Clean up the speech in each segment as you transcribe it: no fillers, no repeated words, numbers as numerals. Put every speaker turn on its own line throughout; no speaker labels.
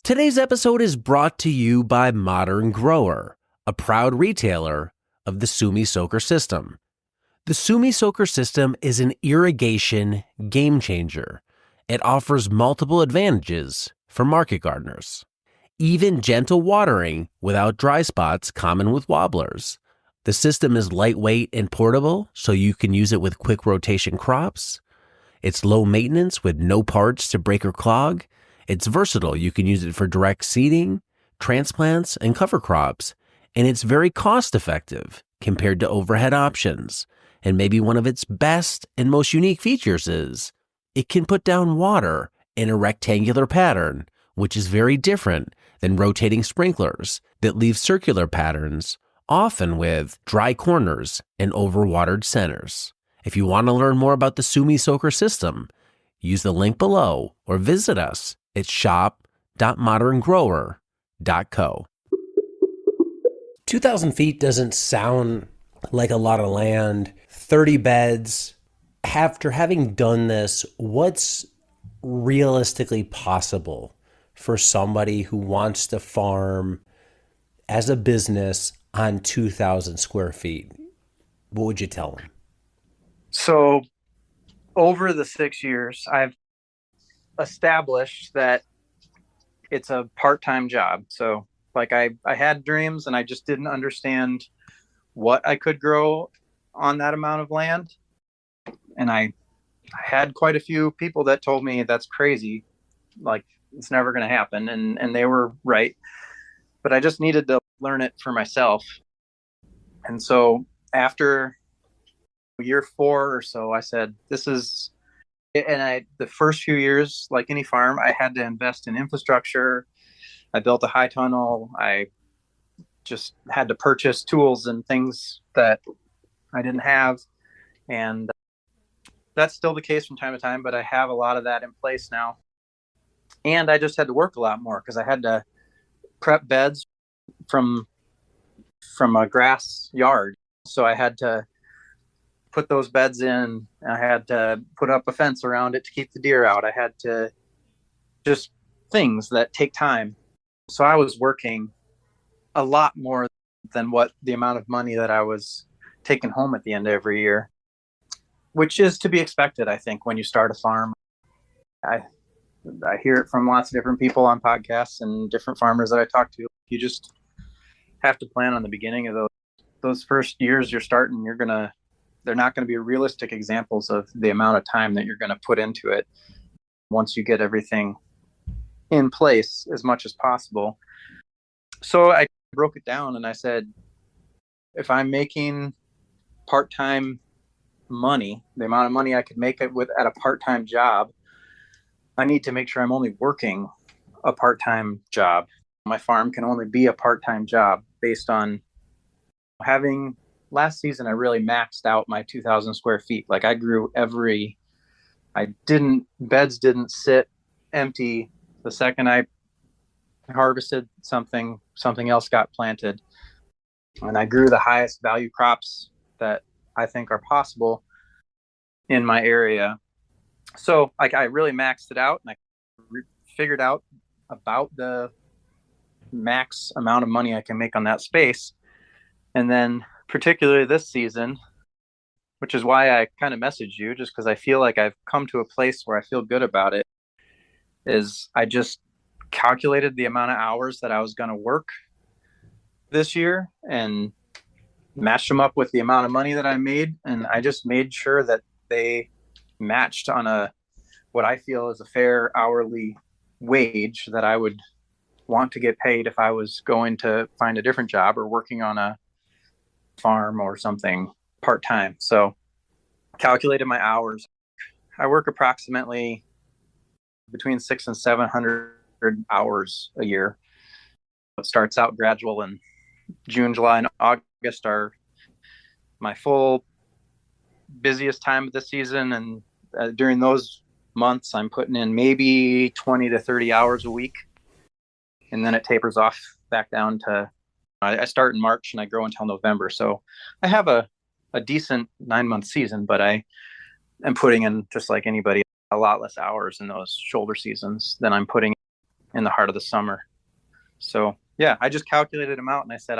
Today's episode is brought to you by Modern Grower, a proud retailer of the Sumi Soaker system. The Sumi Soaker system is an irrigation game changer. It offers multiple advantages for market gardeners. Even gentle watering without dry spots common with wobblers. The system is lightweight and portable, so you can use it with quick rotation crops. It's low maintenance with no parts to break or clog. It's versatile. You can use it for direct seeding, transplants, and cover crops. And it's very cost effective compared to overhead options. And maybe one of its best and most unique features is it can put down water in a rectangular pattern, which is very different than rotating sprinklers that leave circular patterns, often with dry corners and overwatered centers. If you want to learn more about the Sumi Soaker system, use the link below or visit us at shop.moderngrower.co. 2,000 feet doesn't sound like a lot of land. 30 beds. After having done this, what's realistically possible for somebody who wants to farm as a business on 2,000 square feet? What would you tell them?
So over the 6 years, I've established that it's a part-time job. So like I had dreams and I just didn't understand what I could grow on that amount of land. And I had quite a few people that told me that's crazy. Like it's never going to happen. And they were right. But I just needed to learn it for myself. And so after year 4 or so, I said, this is, and the first few years, like any farm, I had to invest in infrastructure. I built a high tunnel. I just had to purchase tools and things that I didn't have. And that's still the case from time to time, but I have a lot of that in place now. And I just had to work a lot more because I had to prep beds from a grass yard. So I had to put those beds in. I had to put up a fence around it to keep the deer out. I had to just things that take time. So I was working a lot more than what the amount of money that I was taking home at the end of every year, which is to be expected, I think, when you start a farm. I hear it from lots of different people on podcasts and different farmers that I talk to. You just have to plan on the beginning of those first years you're starting. They're not going to be realistic examples of the amount of time that you're going to put into it once you get everything in place as much as possible. So I broke it down and I said, if I'm making part-time money, the amount of money I could make it with at a part-time job, I need to make sure I'm only working a part-time job. My farm can only be a part-time job based on having. Last season, I really maxed out my 2,000 square feet. Like I grew beds didn't sit empty. The second I harvested something else got planted. And I grew the highest value crops that I think are possible in my area. So like I really maxed it out and I figured out about the max amount of money I can make on that space. And then particularly this season, which is why I kind of messaged you, just because I feel like I've come to a place where I feel good about it, is I just calculated the amount of hours that I was going to work this year and matched them up with the amount of money that I made. And I just made sure that they matched on what I feel is a fair hourly wage that I would want to get paid if I was going to find a different job or working on a farm or something part-time. So calculated my hours. I work approximately between 600 and 700 hours a year. It starts out gradual, and June, July, and August are my full busiest time of the season. And during those months, I'm putting in maybe 20 to 30 hours a week. And then it tapers off back down to I start in March and I grow until November. So I have a decent 9-month season, but I am putting in, just like anybody, a lot less hours in those shoulder seasons than I'm putting in the heart of the summer. So yeah, I just calculated them out and I said,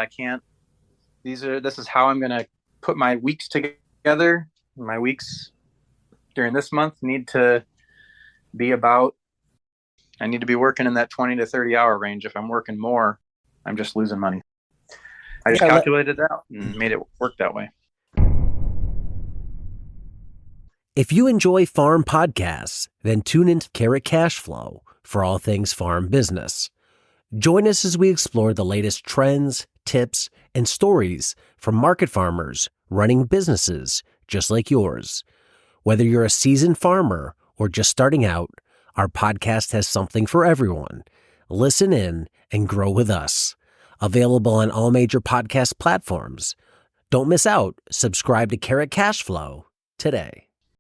this is how I'm going to put my weeks together. My weeks during this month need to be I need to be working in that 20 to 30 hour range. If I'm working more, I'm just losing money. I just calculated it out and made it work that way.
If you enjoy farm podcasts, then tune into Carrot Cash Flow for all things farm business. Join us as we explore the latest trends, tips, and stories from market farmers running businesses just like yours. Whether you're a seasoned farmer or just starting out, our podcast has something for everyone. Listen in and grow with us. Available on all major podcast platforms. Don't miss out. Subscribe to Carrot Cash Flow today.